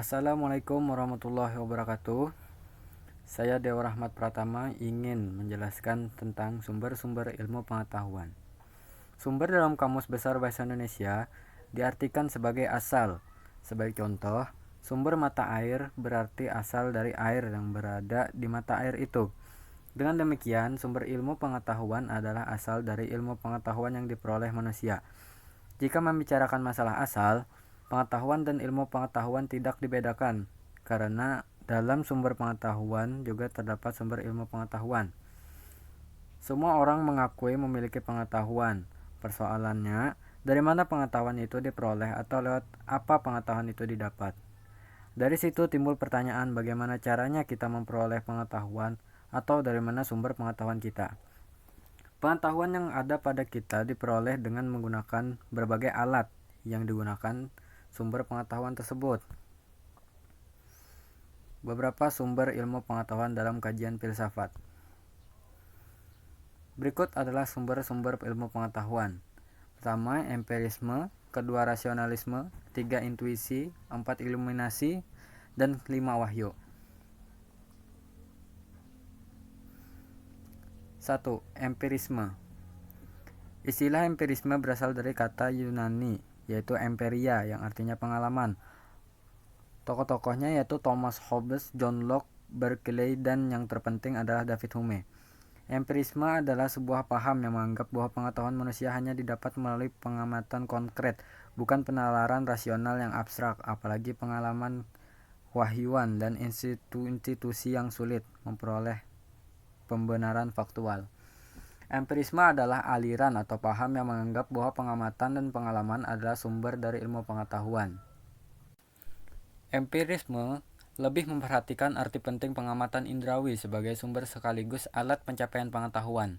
Assalamualaikum warahmatullahi wabarakatuh. Saya Dewa Rahmat Pratama ingin menjelaskan tentang sumber-sumber ilmu pengetahuan. Sumber dalam Kamus Besar Bahasa Indonesia diartikan sebagai asal. Sebagai contoh, sumber mata air berarti asal dari air yang berada di mata air itu. Dengan demikian, sumber ilmu pengetahuan adalah asal dari ilmu pengetahuan yang diperoleh manusia. Jika membicarakan masalah asal, pengetahuan dan ilmu pengetahuan tidak dibedakan, karena dalam sumber pengetahuan juga terdapat sumber ilmu pengetahuan. Semua orang mengakui memiliki pengetahuan. Persoalannya, dari mana pengetahuan itu diperoleh atau lewat apa pengetahuan itu didapat. Dari situ timbul pertanyaan bagaimana caranya kita memperoleh pengetahuan atau dari mana sumber pengetahuan kita. Pengetahuan yang ada pada kita diperoleh dengan menggunakan berbagai alat yang digunakan sumber pengetahuan tersebut. Beberapa sumber ilmu pengetahuan dalam kajian filsafat. Berikut adalah sumber-sumber ilmu pengetahuan. Pertama, empirisme, kedua rasionalisme, tiga intuisi, empat iluminasi, dan lima wahyu. 1. Empirisme. Istilah empirisme berasal dari kata Yunani, yaitu emperia, yang artinya pengalaman. Tokoh-tokohnya yaitu Thomas Hobbes, John Locke, Berkeley, dan yang terpenting adalah David Hume. Empirisme adalah sebuah paham yang menganggap bahwa pengetahuan manusia hanya didapat melalui pengamatan konkret, bukan penalaran rasional yang abstrak, apalagi pengalaman wahyuan dan institusi yang sulit memperoleh pembenaran faktual. Empirisme adalah aliran atau paham yang menganggap bahwa pengamatan dan pengalaman adalah sumber dari ilmu pengetahuan. Empirisme lebih memperhatikan arti penting pengamatan indrawi sebagai sumber sekaligus alat pencapaian pengetahuan.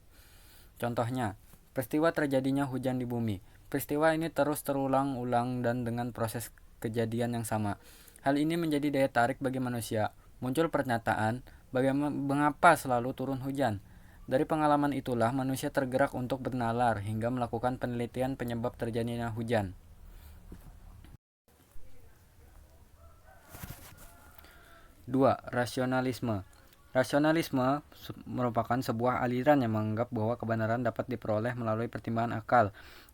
Contohnya, peristiwa terjadinya hujan di bumi. Peristiwa ini terus terulang-ulang dan dengan proses kejadian yang sama. Hal ini menjadi daya tarik bagi manusia. Muncul pernyataan, mengapa selalu turun hujan? Dari pengalaman itulah manusia tergerak untuk bernalar hingga melakukan penelitian penyebab terjadinya hujan. 2. Rasionalisme. Rasionalisme merupakan sebuah aliran yang menganggap bahwa kebenaran dapat diperoleh melalui pertimbangan akal.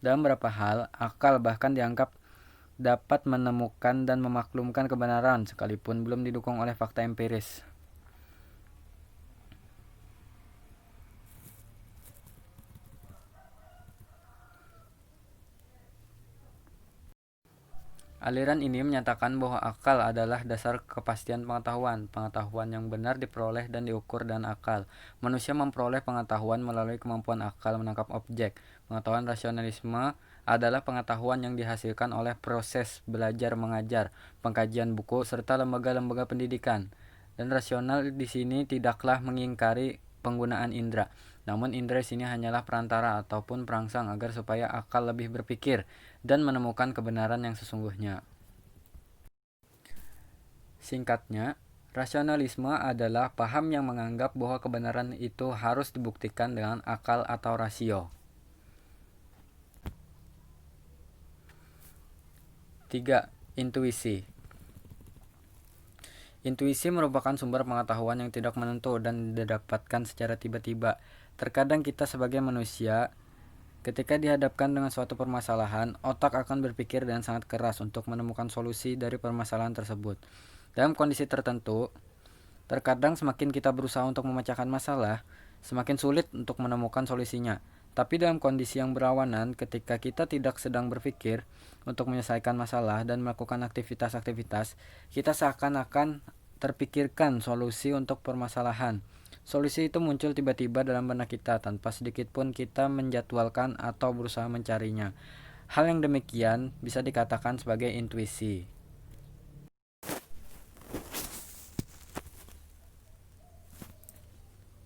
Dalam beberapa hal, akal bahkan dianggap dapat menemukan dan memaklumkan kebenaran sekalipun belum didukung oleh fakta empiris. Aliran ini menyatakan bahwa akal adalah dasar kepastian pengetahuan. Pengetahuan yang benar diperoleh dan diukur dengan akal. Manusia memperoleh pengetahuan melalui kemampuan akal menangkap objek. Pengetahuan rasionalisme adalah pengetahuan yang dihasilkan oleh proses belajar mengajar, pengkajian buku, serta lembaga-lembaga pendidikan. Dan rasional di sini tidaklah mengingkari penggunaan indera. Namun indera di sini hanyalah perantara ataupun perangsang agar supaya akal lebih berpikir dan menemukan kebenaran yang sesungguhnya. Singkatnya, rasionalisme adalah paham yang menganggap bahwa kebenaran itu harus dibuktikan dengan akal atau rasio. 3. Intuisi. Intuisi merupakan sumber pengetahuan yang tidak menentu dan didapatkan secara tiba-tiba. Terkadang kita sebagai manusia, ketika dihadapkan dengan suatu permasalahan, otak akan berpikir dengan sangat keras untuk menemukan solusi dari permasalahan tersebut. Dalam kondisi tertentu, terkadang semakin kita berusaha untuk memecahkan masalah, semakin sulit untuk menemukan solusinya. Tapi dalam kondisi yang berlawanan, ketika kita tidak sedang berpikir untuk menyelesaikan masalah dan melakukan aktivitas-aktivitas, kita seakan-akan terpikirkan solusi untuk permasalahan. Solusi itu muncul tiba-tiba dalam benak kita tanpa sedikit pun kita menjadwalkan atau berusaha mencarinya. Hal yang demikian bisa dikatakan sebagai intuisi.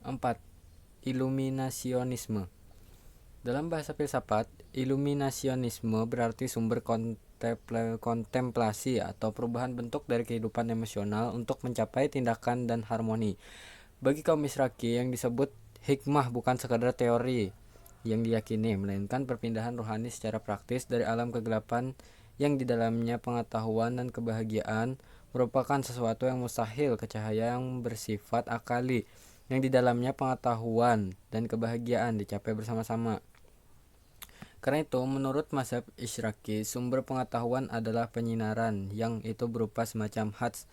4. Iluminasionisme. Dalam bahasa filsafat, iluminasionisme berarti sumber kontemplasi atau perubahan bentuk dari kehidupan emosional untuk mencapai tindakan dan harmoni. Bagi kaum Misraki, yang disebut hikmah bukan sekadar teori yang diyakini, melainkan perpindahan rohani secara praktis dari alam kegelapan yang di dalamnya pengetahuan dan kebahagiaan merupakan sesuatu yang mustahil ke cahaya yang bersifat akali, yang di dalamnya pengetahuan dan kebahagiaan dicapai bersama-sama. Karena itu, menurut mazhab Isyraqi, sumber pengetahuan adalah penyinaran, yang itu berupa semacam hats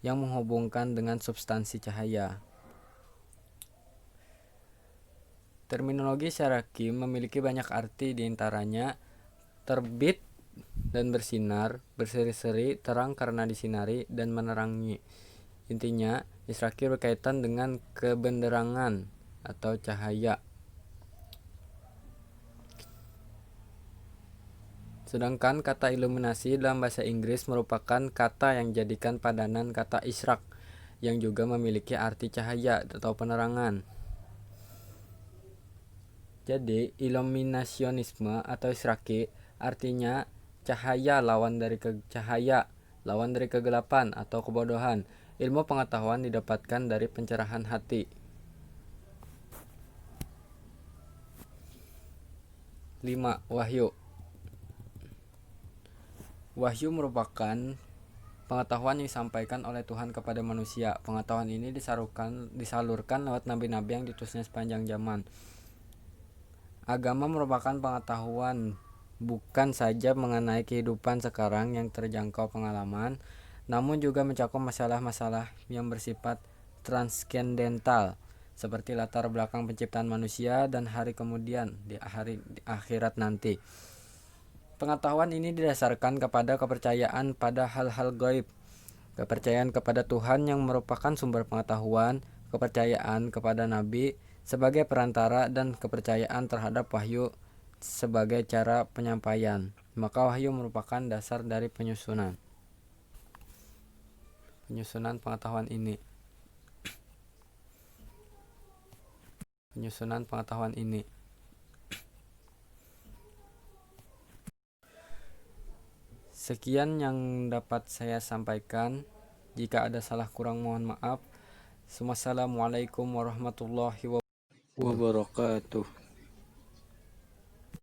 yang menghubungkan dengan substansi cahaya. Terminologi Syaraqi memiliki banyak arti, diantaranya terbit dan bersinar, berseri-seri, terang karena disinari, dan menerangi. Intinya, Isyraqi berkaitan dengan kebenderangan atau cahaya. Sedangkan kata iluminasi dalam bahasa Inggris merupakan kata yang dijadikan padanan kata isyraq, yang juga memiliki arti cahaya atau penerangan. Jadi, iluminasionisme atau isyraqi artinya cahaya lawan dari kegelapan atau kebodohan. Ilmu pengetahuan didapatkan dari pencerahan hati. 5. Wahyu. Wahyu merupakan pengetahuan yang disampaikan oleh Tuhan kepada manusia. Pengetahuan ini disalurkan lewat nabi-nabi yang diutusnya sepanjang zaman. Agama merupakan pengetahuan bukan saja mengenai kehidupan sekarang yang terjangkau pengalaman, namun juga mencakup masalah-masalah yang bersifat transkendental, seperti latar belakang penciptaan manusia dan hari kemudian di akhirat nanti. Pengetahuan ini didasarkan kepada kepercayaan pada hal-hal gaib, kepercayaan kepada Tuhan yang merupakan sumber pengetahuan, kepercayaan kepada Nabi sebagai perantara, dan kepercayaan terhadap wahyu sebagai cara penyampaian. Maka wahyu merupakan dasar dari penyusunan pengetahuan ini. Sekian yang dapat saya sampaikan. Jika ada salah kurang mohon maaf. Wassalamualaikum warahmatullahi wabarakatuh.